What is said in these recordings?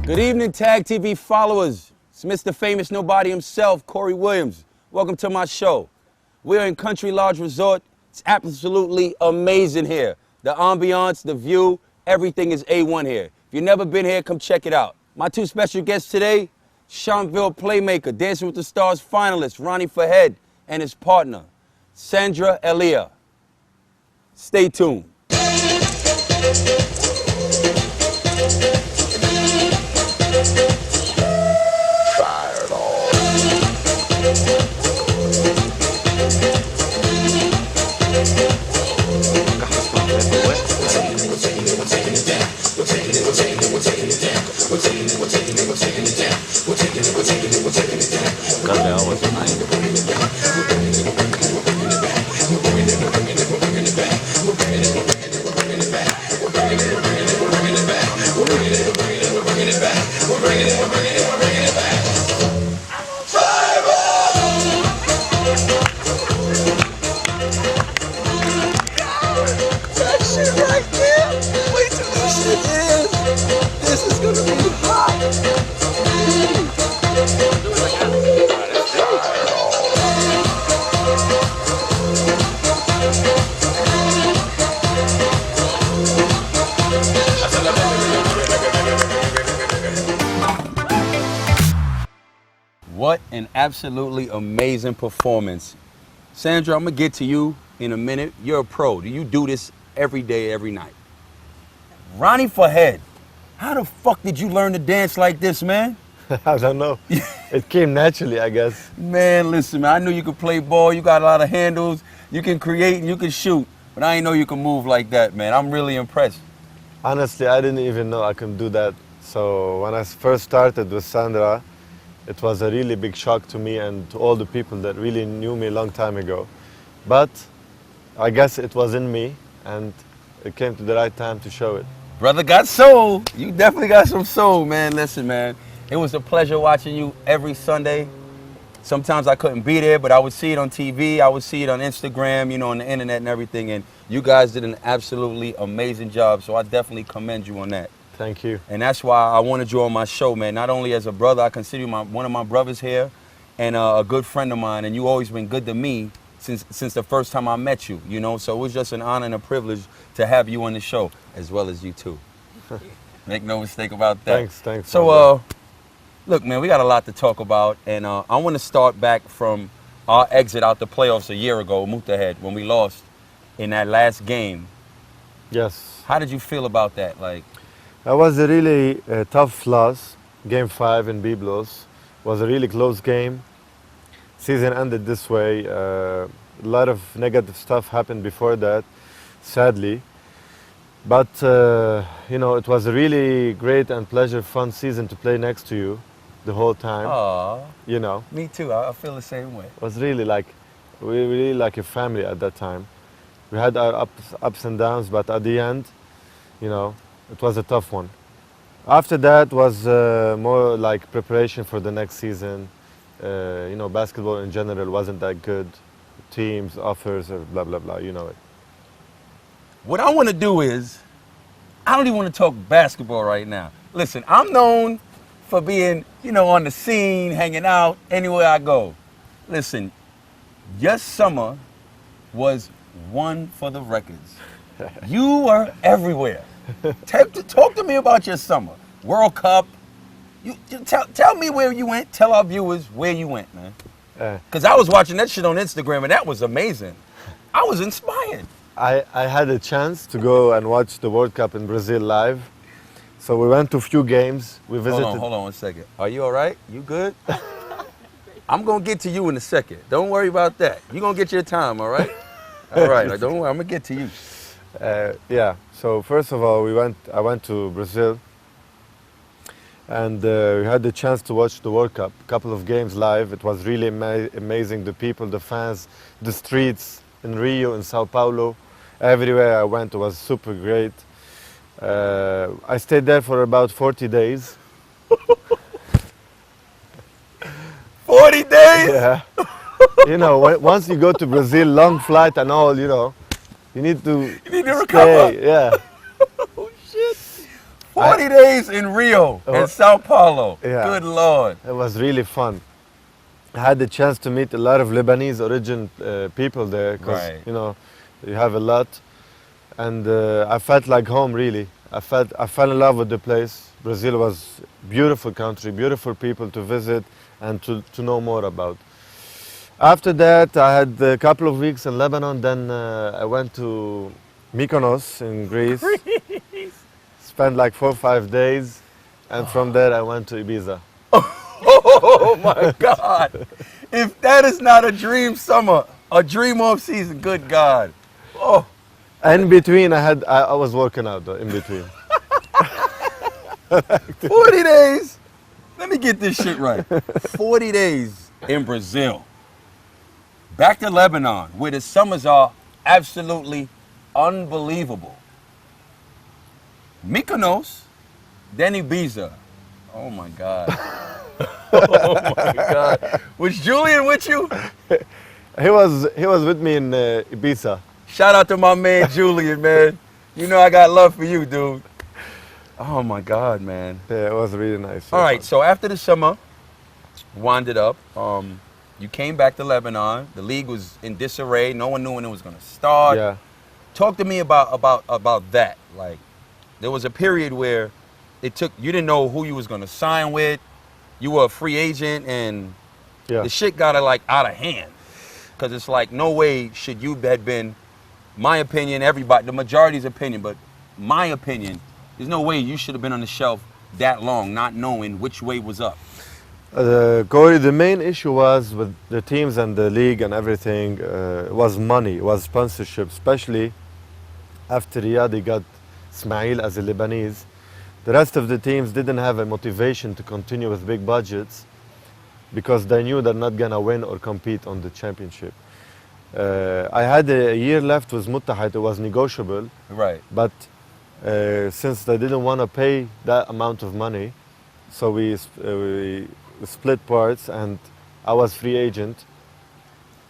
Good evening, Tag TV followers. It's Mr. Phaymus Nobodii himself, Corey Williams. Welcome to my show. We're in Country Lodge Resort. It's absolutely amazing here. The ambiance, the view, everything is A1 here. If you've never been here, come check it out. My two special guests today, Shantville Playmaker, Dancing with the Stars finalist, Ronnie Fahed, and his partner, Sandra Elia. Stay tuned. What an absolutely amazing performance. Sandra, I'm gonna get to you in a minute. You're a pro. Do you do this every day, every night? Ronnie Fahed, how the fuck did you learn to dance like this, man? I don't know. It came naturally, I guess. Man, listen, man, I knew you could play ball. You got a lot of handles. You can create and you can shoot. But I didn't know you could move like that, man. I'm really impressed. Honestly, I didn't even know I could do that. So when I first started with Sandra, it was a really big shock to me and to all the people that really knew me a long time ago. But I guess it was in me and it came to the right time to show it. Brother got soul. You definitely got some soul, man. Listen, man, it was a pleasure watching you every Sunday. Sometimes I couldn't be there, but I would see it on TV. I would see it on Instagram, you know, on the internet and everything. And you guys did an absolutely amazing job. So I definitely commend you on that. Thank you. And that's why I wanted you on my show, man. Not only as a brother, I consider you one of my brothers here and a good friend of mine. And you always been good to me since the first time I met you, you know. So it was just an honor and a privilege to have you on the show, as well as you too. Make no mistake about that. Thanks. So, look, man, we got a lot to talk about. And I want to start back from our exit out the playoffs a year ago, Mutahed, when we lost in that last game. Yes. How did you feel about that? Like, That was a really tough loss. Game 5 in Byblos was a really close game. Season ended this way. A lot of negative stuff happened before that, sadly. But, you know, it was a really great and fun season to play next to you the whole time. aw, You know, me too. I feel the same way. it was really like, we were really like a family at that time. We had our ups and downs, but at the end, you know, it was a tough one. After that was more like preparation for the next season. You know, basketball in general wasn't that good. Teams, offers, blah, blah, blah, you know it. What I want to do is, I don't even want to talk basketball right now. Listen, I'm known for being, you know, on the scene, hanging out, anywhere I go. Listen, your summer was one for the records. You were everywhere. Talk to me about your summer. World Cup. You tell me where you went. Tell our viewers where you went, man. Because I was watching that shit on Instagram, and that was amazing. I was inspired. I had a chance to go and watch the World Cup in Brazil live. So we went to a few games. We visited. Hold on 1 second. Are you all right? You good? I'm going to get to you in a second. Don't worry about that. You're going to get your time, all right? All right, don't worry. I'm going to get to you. Yeah, so first of all, I went to Brazil and we had the chance to watch the World Cup, a couple of games live. It was really amazing, the people, the fans, the streets in Rio, in Sao Paulo. Everywhere I went, it was super great. I stayed there for about 40 days. 40 days? Yeah. You know, once you go to Brazil, long flight and all, you know, you need to recover. Yeah. Oh, shit. 40 days in Rio and Sao Paulo. Yeah. Good Lord. It was really fun. I had the chance to meet a lot of Lebanese origin people there because Right. you know you have a lot, and I felt like home really. I fell in love with the place. Brazil was beautiful country, beautiful people to visit and to know more about. After that, I had a couple of weeks in Lebanon. Then I went to Mykonos in Greece. Spent like 4 or 5 days, and from there I went to Ibiza. Oh my God. If that is not a dream summer, a dream off season, good God. Oh, In between, I was working out though, in between. 40 days. Let me get this shit right. 40 days in Brazil. Back to Lebanon, where the summers are absolutely unbelievable. Mykonos, then Ibiza. Oh my God. Oh my God. Was Julian with you? He was with me in Ibiza. Shout out to my man Julian, man. You know I got love for you, dude. Oh my God, man. Yeah, it was really nice. All right, so after the summer wound up, you came back to Lebanon. The league was in disarray. No one knew when it was going to start. Yeah. Talk to me about that. Like, there was a period where you didn't know who you was going to sign with. You were a free agent, and Yeah. the shit got like out of hand. Because it's like, no way should you had been, my opinion, everybody, the majority's opinion, but my opinion, there's no way you should have been on the shelf that long, not knowing which way was up. Corey, the main issue was with the teams and the league and everything was money, was sponsorship, especially after Riyadh got Ismail as a Lebanese. The rest of the teams didn't have a motivation to continue with big budgets because they knew they're not going to win or compete on the championship. I had a year left with Muttahid, it was negotiable, Right. but since they didn't want to pay that amount of money, so we split parts and I was free agent.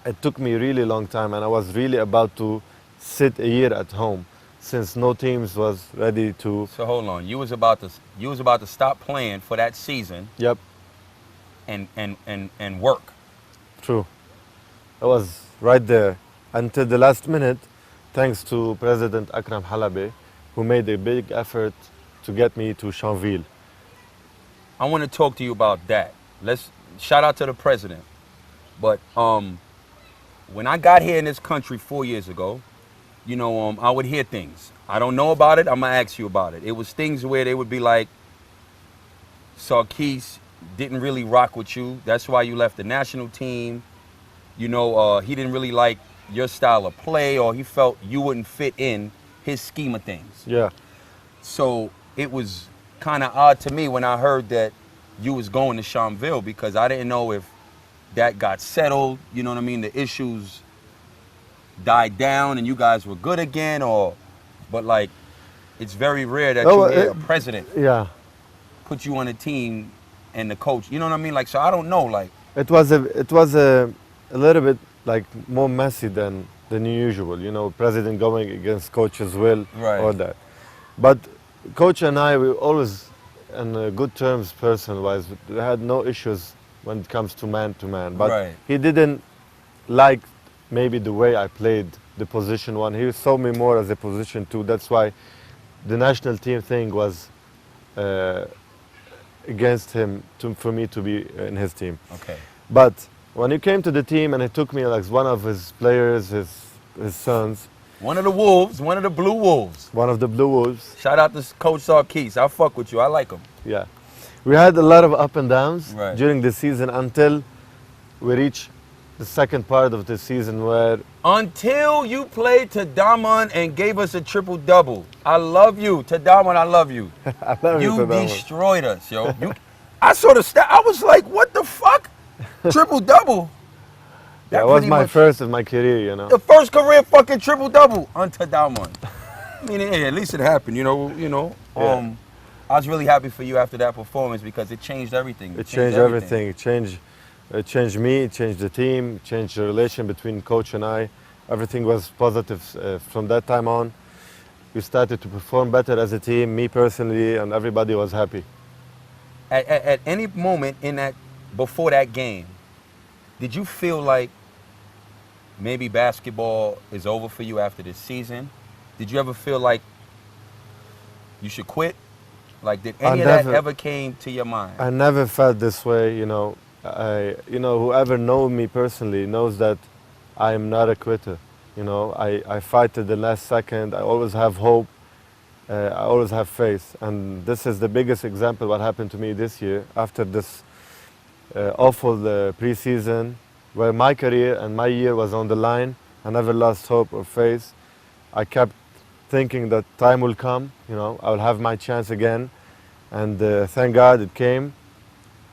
It took me a really long time and I was really about to sit a year at home since no teams was ready to. So hold on, you was about to stop playing for that season Yep, and work. true. I was right there until the last minute, thanks to President Akram Halabi, who made a big effort to get me to Chanville. I want to talk to you about that. Let's shout out to the president. But when I got here in this country 4 years ago, you know, I would hear things. I don't know about it. I'm gonna ask you about it. It was things where they would be like, Sarkis didn't really rock with you. That's why you left the national team. You know, he didn't really like your style of play, or he felt you wouldn't fit in his scheme of things. Yeah. So it was kind of odd to me when I heard that you was going to Shamville, because I didn't know if that got settled, you know what I mean, the issues died down and you guys were good again, but like, it's very rare that you hear a president Yeah. put you on a team and the coach, you know what I mean? Like, so I don't know, like. It was a little bit like more messy than usual, you know, president going against coach's will, Right. or that. But coach and I, we were always on good terms person-wise. We had no issues when it comes to man. But Right. he didn't like maybe the way I played the position one. He saw me more as a position two. That's why the national team thing was against him for me to be in his team. Okay. But when he came to the team and he took me like one of his players, his sons, One of the Wolves, one of the Blue Wolves. one of the Blue Wolves, Shout out to Coach Sarkis. I fuck with you. I like him. yeah. We had a lot of up and downs Right. during the season until we reached the second part of the season where Until you played Tadaman and gave us a triple-double. I love you. Tadaman, I love you. I love You for that one. destroyed us, yo. I saw the stat. I was like, what the fuck? Triple-double. That was my first in my career, you know. The first career fucking triple-double on Tadaman. I mean, hey, at least it happened, you know. Yeah. I was really happy for you after that performance because it changed everything. It changed everything. It changed me, it changed the team, it changed the relation between coach and I. Everything was positive from that time on. we started to perform better as a team, me personally, and everybody was happy. At any moment in that, before that game, did you feel like maybe basketball is over for you after this season? Did you ever feel like you should quit? Like, did any of that ever came to your mind? I never felt this way, you know. Whoever knows me personally knows that I am not a quitter. You know, I fight to the last second. I always have hope. I always have faith. And this is the biggest example what happened to me this year after this awful preseason where my career and my year was on the line. I never lost hope or faith. I kept thinking that time will come, you know, I will have my chance again. And thank God it came.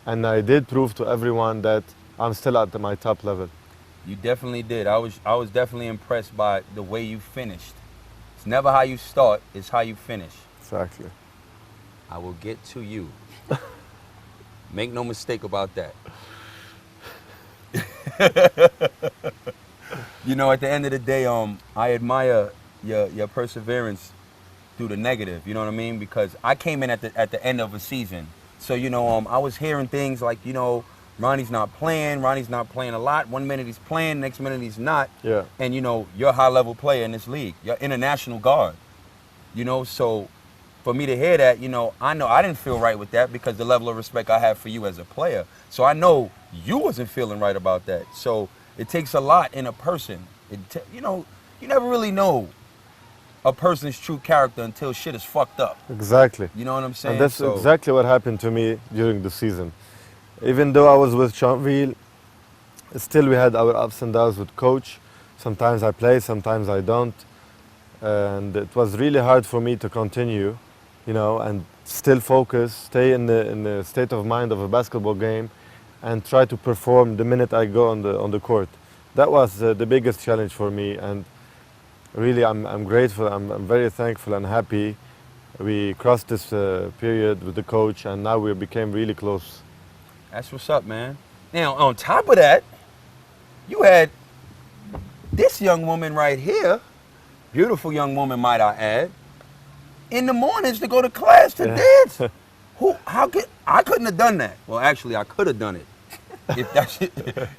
And I did prove to everyone that I'm still at my top level. You definitely did. I was definitely impressed by the way you finished. It's never how you start, it's how you finish. Exactly. I will get to you. Make no mistake about that. You know, at the end of the day, I admire your perseverance through the negative. You know what I mean? Because I came in at the end of a season, so you know, I was hearing things like, you know, Ronnie's not playing a lot. 1 minute he's playing, next minute he's not. Yeah. And you know, you're a high-level player in this league. You're international guard. You know, so for me to hear that, you know I didn't feel right with that because the level of respect I have for you as a player. So I know you wasn't feeling right about that. So it takes a lot in a person. You know, you never really know a person's true character until shit is fucked up. Exactly. You know what I'm saying? And that's exactly what happened to me during the season. Even though I was with Chanville, still we had our ups and downs with coach. Sometimes I play, sometimes I don't. And it was really hard for me to continue, you know, and still focus, stay in the state of mind of a basketball game and try to perform the minute I go on the court. That was the biggest challenge for me, and really I'm grateful, I'm very thankful and happy. We crossed this period with the coach and now we became really close. That's what's up, man. Now, on top of that, you had this young woman right here, beautiful young woman, might I add, in the mornings to go to class to dance. I couldn't have done that. Well, actually, I could have done it. If that's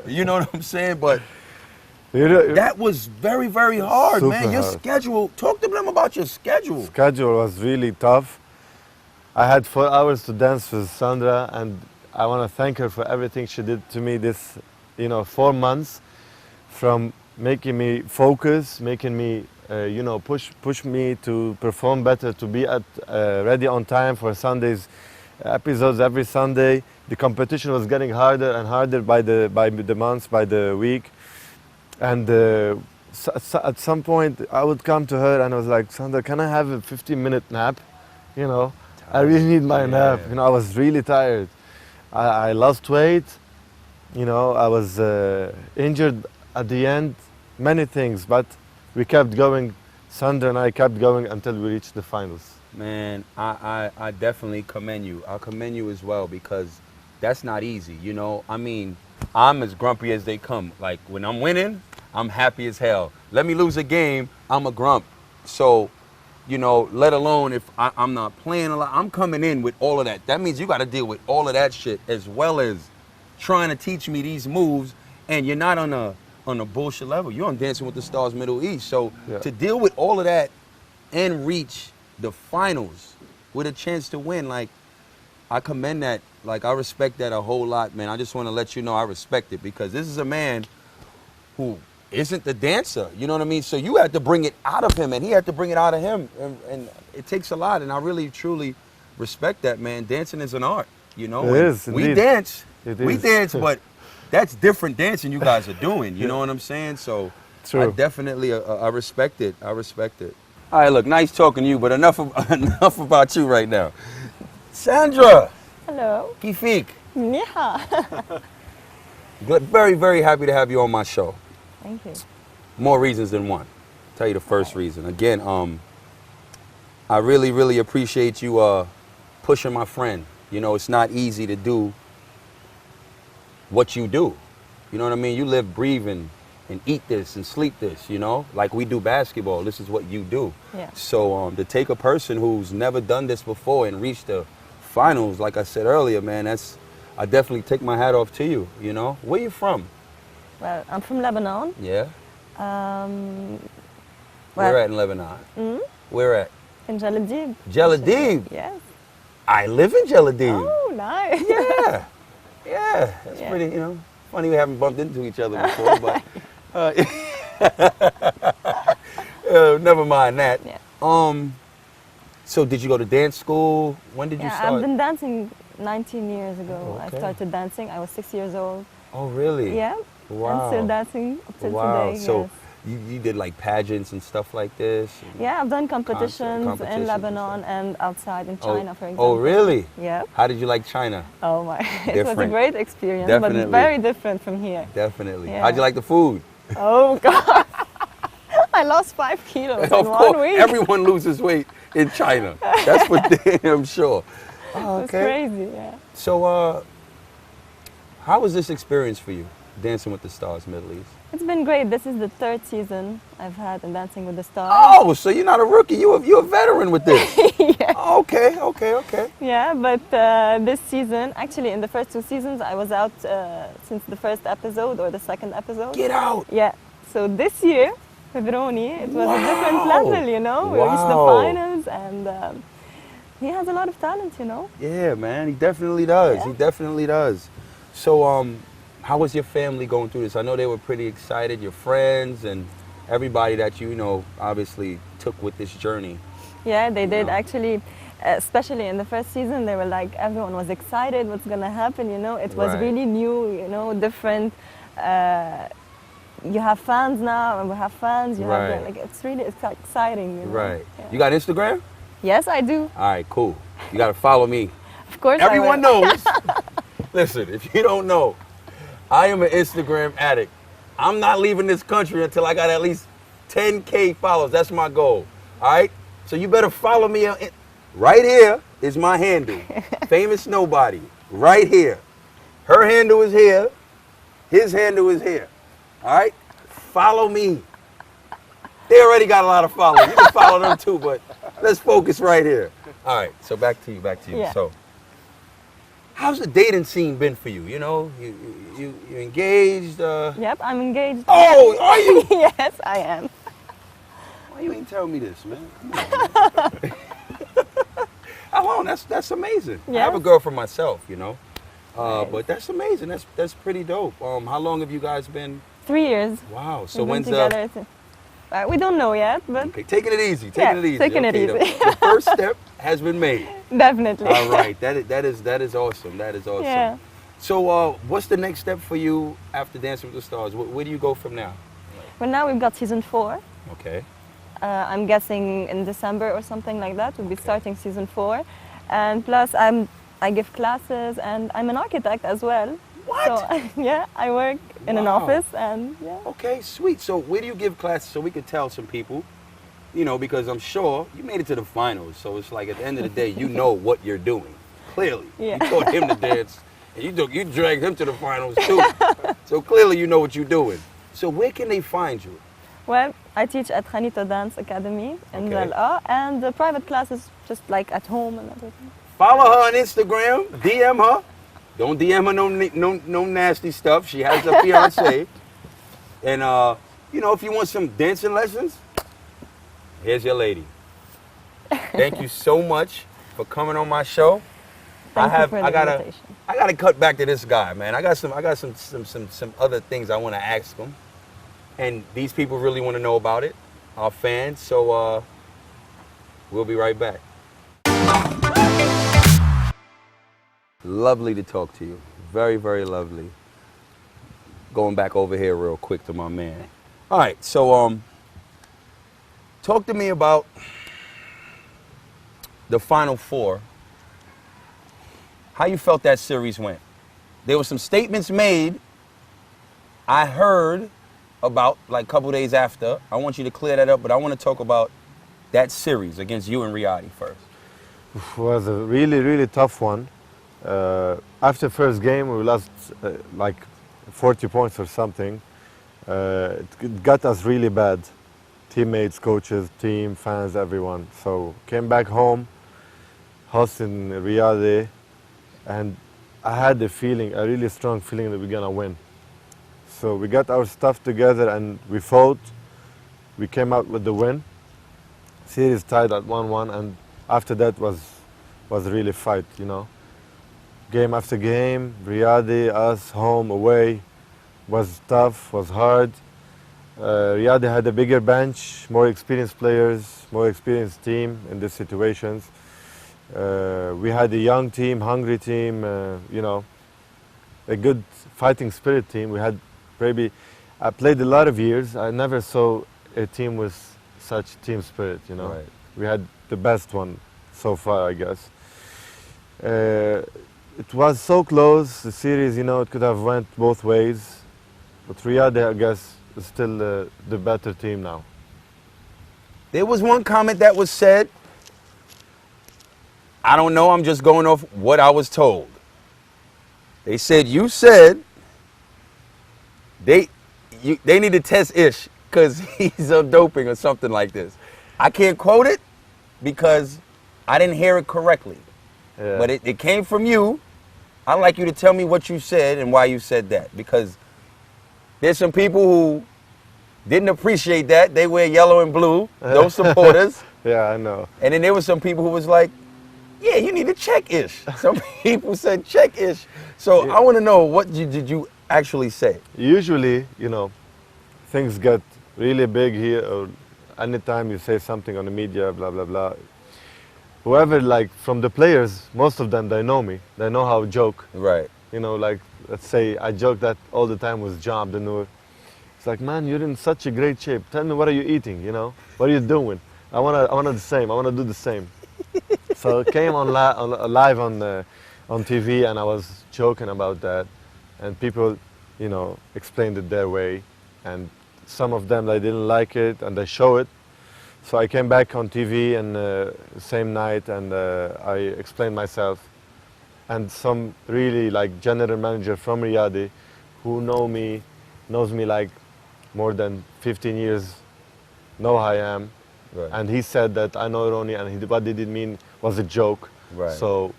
you know what I'm saying? But that was very, very hard, man. Your schedule, talk to them about your schedule. Schedule was really tough. I had 4 hours to dance with Sandra, and I want to thank her for everything she did to me this, 4 months, from making me focus, making me, push me to perform better, to be ready on time for Sunday's episodes every Sunday. The competition was getting harder and harder by the months, by the week. And at some point, I would come to her and I was like, Sandra, can I have a 15-minute nap? I really need my nap. I was really tired. I lost weight. I was injured at the end, many things, but we kept going. Sandra and I kept going until we reached the finals. Man, I definitely commend you. I commend you as well, because that's not easy, I mean, I'm as grumpy as they come. Like, when I'm winning, I'm happy as hell. Let me lose a game, I'm a grump. So, let alone if I'm not playing a lot, I'm coming in with all of that. That means you got to deal with all of that shit, as well as trying to teach me these moves, and you're not on a bullshit level. You're on Dancing with the Stars Middle East. So to deal with all of that and reach the finals with a chance to win, like, I commend that. Like, I respect that a whole lot, man. I just want to let you know I respect it, because this is a man who isn't the dancer, you know what I mean? So you had to bring it out of him, and he had to bring it out of him, and it takes a lot, and I really, truly respect that, man. Dancing is an art, It is, we dance, but that's different dancing you guys are doing, you know what I'm saying? So True. I definitely, I respect it, I respect it. All right, look, nice talking to you, but enough about you right now. Sandra! Hello. Kifik. 你好. Very, very happy to have you on my show. Thank you. More reasons than one. Tell you the first reason. Again, I really, really appreciate you pushing my friend. It's not easy to do what you do. You know what I mean? You live, breathe, and and eat this and sleep this, you know? Like we do basketball, this is what you do. Yeah. So to take a person who's never done this before and reach the finals, like I said earlier, man, I definitely take my hat off to you, you know? Where you from? Well, I'm from Lebanon. Yeah? Um, Where well, at in Lebanon? mm, Where at? in Jaladib. Jaladib. Yes. I live in Jaladib. Oh, nice. Yeah. Yeah. That's Yeah. pretty, you know, funny we haven't bumped into each other before, but never mind that. Yeah. So did you go to dance school? When did you Yeah, start? I've been dancing 19 years ago. Okay. I started dancing. I was 6 years old. Oh, really? Yeah. Wow. And still dancing up till Wow. today. So yes. you did like pageants and stuff like this? Yeah, I've done competitions competitions in and Lebanon stuff. and outside in China, for Oh, example. really? Yeah. How did you like China? Oh my, it was a Different. great experience, Definitely. but very different from here. Definitely. Yeah. How'd you like the food? Oh God, I lost 5 kilos in Of 1 course, week. everyone loses weight in China. That's for damn sure. Oh, It's crazy, yeah. So, how was this experience for you, Dancing with the Stars Middle East? It's been great. This is the 3rd season I've had in Dancing with the Stars. Oh, so you're not a rookie. You're a veteran with this. Yeah. Okay. Yeah, but this season, actually in the first 2 seasons, I was out since the first episode or the second episode. Get out. Yeah. So this year, Febroni, it was a different Wow. level, you know. We reached the Wow. finals and he has a lot of talent, you know. Yeah, man. He definitely does. Yeah. He definitely does. So, how was your family going through this? I know they were pretty excited, your friends and everybody that you know obviously took with this journey. Yeah, they did No. actually, especially in the first season, they were like, everyone was excited, what's gonna happen, you know. It was Right. really new, you know, different. You have fans now, and we have fans. You Right. have like it's really exciting, you know. Right. Yeah. You got Instagram? Yes, I do. All right, cool. You got to follow me. Of course. Everyone I will. knows. Listen, if you don't know, I am an Instagram addict. I'm not leaving this country until I got at least 10K followers. That's my goal. All right? So you better follow me. Right here is my handle. Phaymus Nobodii. Right here. Her handle is here. His handle is here. All right? Follow me. They already got a lot of followers. You can follow them too, but let's focus right here. All right, so back to you. Yeah. So, how's the dating scene been for you? You know, you engaged? Yep, I'm engaged. Oh, are you? Yes, I am. Why you ain't tell me this, man? Come on, man. How long? That's amazing. I have a Yes. girl for myself, you know. Nice. But that's amazing. That's pretty dope. How long have you guys been? 3 years. Wow. So We've been when's together. We don't know yet, but Okay, taking it easy. Yeah, Taking it easy. taking it Okay, easy. The first step has been made. definitely. All right. That is awesome. That is awesome. Yeah. So what's the next step for you after Dancing with the Stars? Where do you go from now? Well, now we've got season 4. Okay. I'm guessing in December or something like that. We'll be starting season 4, and plus I give classes and I'm an architect as well. What? So yeah, I work in an Wow. office and yeah. Okay, sweet. So where do you give classes so we could tell some people? You know, because I'm sure you made it to the finals. So it's like at the end of the day, you know what you're doing. Clearly. Yeah. You taught him to dance and you dragged him to the finals too. So clearly you know what you're doing. So where can they find you? Well, I teach at Khanito Dance Academy in Okay. Zal'a, and the private classes just like at home and everything. Follow her on Instagram, DM her. Don't DM her no nasty stuff. She has a fiance. And you know, if you want some dancing lessons, here's your lady. Thank you so much for coming on my show. Thank you for the invitation. I gotta cut back to this guy, man. I got some other things I want to ask him, and these people really want to know about it, our fans. So we'll be right back. Lovely to talk to you. Very, very lovely. Going back over here real quick to my man. All right, so talk to me about the Final Four. How you felt that series went? There were some statements made I heard about like a couple days after. I want you to clear that up, but I want to talk about that series against you and Riyadi first. It was a really, really tough one. After first game, we lost like 40 points or something. It got us really bad. Teammates, coaches, team, fans, everyone. So came back home, house in Riyadh, and I had a feeling, a really strong feeling that we're gonna win. So we got our stuff together and we fought. We came out with the win. Series tied at 1-1, and after that was really fight, you know. Game after game, Riyadh, us, home, away, was tough, was hard. Riyadh had a bigger bench, more experienced players, more experienced team in these situations. We had a young team, hungry team, you know, a good fighting spirit team. We had maybe, I played a lot of years. I never saw a team with such team spirit, you know. Right. We had the best one so far, I guess. It was so close, the series, you know, it could have went both ways. But Riyadh, I guess, is still the better team now. There was one comment that was said. I don't know, I'm just going off what I was told. They said you said they need to test Ish because he's on doping or something like this. I can't quote it because I didn't hear it correctly. Yeah. But it came from you. I'd like you to tell me what you said and why you said that. Because there's some people who didn't appreciate that. They wear yellow and blue, those supporters. Yeah, I know. And then there was some people who was like, yeah, you need to check Ish. Some people said check Ish. So Yeah. I want to know, what did you actually say? Usually, you know, things get really big here, or anytime you say something on the media, blah, blah, blah. Whoever, like, from the players, most of them, they know me. They know how I joke. Right. You know, like, let's say I joke that all the time with John Abdennour. It's like, man, you're in such a great shape. Tell me, what are you eating, you know? What are you doing? I wanna the same. I wanna do the same. So I came on live on TV, and I was joking about that, and people, you know, explained it their way, and some of them, they didn't like it, and they show it. So I came back on TV and same night, and I explained myself, and some really like general manager from Riyadh, who knows me like more than 15 years, know how I am. Right. And he said that I know Ronnie, and what he did mean was a joke. Right. So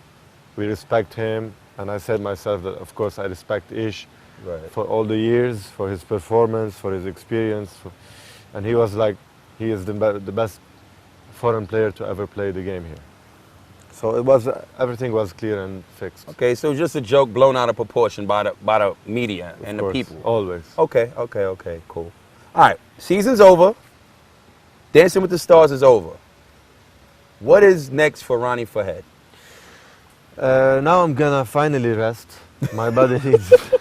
we respect him, and I said myself that of course I respect Ish Right. for all the years, for his performance, for his experience, and he was like, he is the best foreign player to ever play the game here. So it was, everything was clear and fixed. Okay, so just a joke blown out of proportion by the media and Of the course, people. always. Okay, cool. All right, season's over. Dancing with the Stars is over. What is next for Ronnie Fahed? Now I'm gonna finally rest. My body needs it.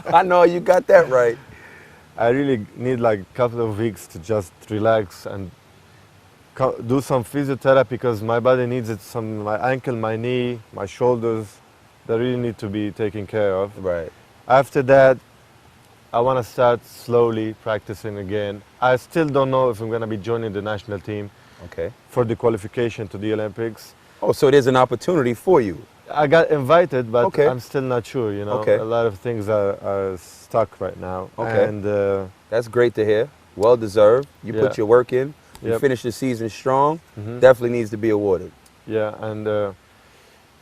I know you got that right. I really need like a couple of weeks to just relax and do some physiotherapy, because my body needs it. My ankle, my knee, my shoulders, they really need to be taken care of. Right. After that, I want to start slowly practicing again. I still don't know if I'm going to be joining the national team Okay. for the qualification to the Olympics. Oh, so there's an opportunity for you. I got invited, but Okay. I'm still not sure, you know. Okay. A lot of things are stuck right now. Okay. And That's great to hear. Well deserved. You put Yeah. your work in. You Yep. finished the season strong. Mhm. Definitely needs to be awarded. yeah, and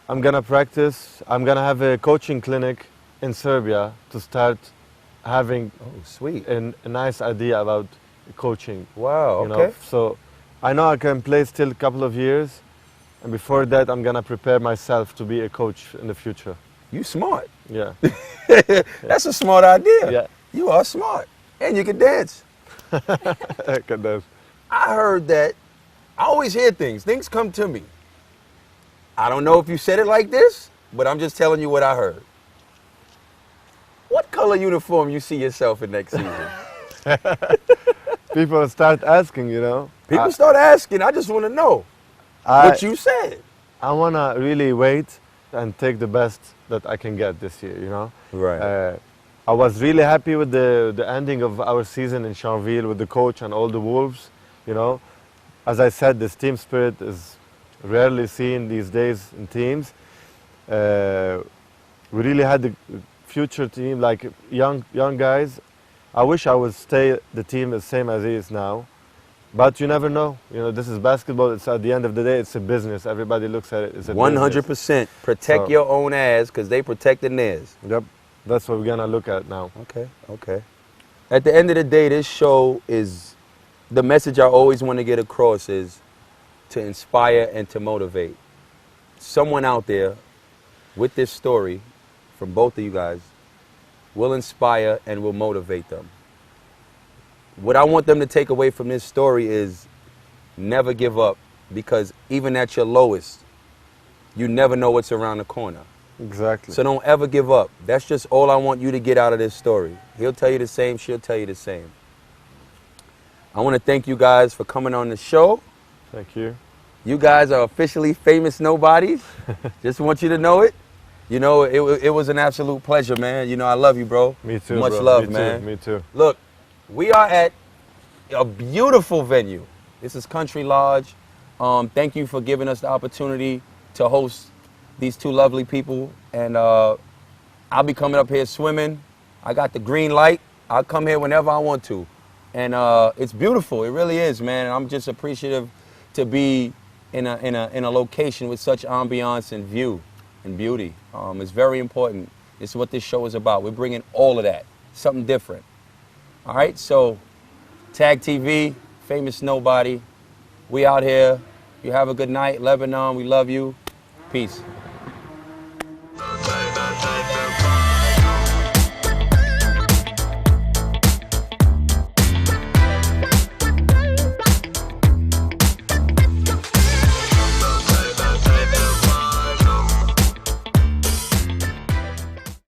I'm going to practice. I'm going to have a coaching clinic in Serbia to start having Oh, sweet. a nice idea about coaching. Wow. You Okay. know? So I know I can play still a couple of years, and before that I'm gonna prepare myself to be a coach in the future. You smart. Yeah. That's a smart idea. Yeah. You are smart, and you can dance. Look at that. I heard that. I always hear things. Things come to me. I don't know if you said it like this, but I'm just telling you what I heard. What color uniform you see yourself in next season? People start asking, you know. People start asking. I just want to know what you said. I wanna really wait and take the best that I can get this year, you know. Right. I was really happy with the ending of our season in Charleville with the coach and all the Wolves, you know. As I said, this team spirit is rarely seen these days in teams. We really had a future team, like young guys, I wish I would stay the team the same as it is now. But you never know. You know, this is basketball. It's at the end of the day, it's a business. Everybody looks at it as a business. 100%. Protect So- your own ass because they protecting theirs. Yep. That's what we're gonna look at now. Okay, okay. At the end of the day, this show is, the message I always want to get across is to inspire and to motivate. Someone out there with this story from both of you guys will inspire and will motivate them. What I want them to take away from this story is never give up, because even at your lowest, you never know what's around the corner. Exactly. So don't ever give up. That's just all I want you to get out of this story. He'll tell you the same, she'll tell you the same. I want to thank you guys for coming on the show. Thank you. You guys are officially Phaymus Nobodies. Just want you to know it. You know, it was an absolute pleasure, man. You know, I love you, bro. Me too, Much bro. love, Me man. Too. Me too. Look, we are at a beautiful venue. This is Country Lodge. Thank you for giving us the opportunity to host these two lovely people. And I'll be coming up here swimming. I got the green light. I'll come here whenever I want to. And it's beautiful. It really is, man. And I'm just appreciative to be in a location with such ambiance and view and beauty. It's very important. It's what this show is about. We're bringing all of that, something different. All right, so Tag TV, Phaymus Nobodii. We out here. You have a good night, Lebanon. We love you. Peace.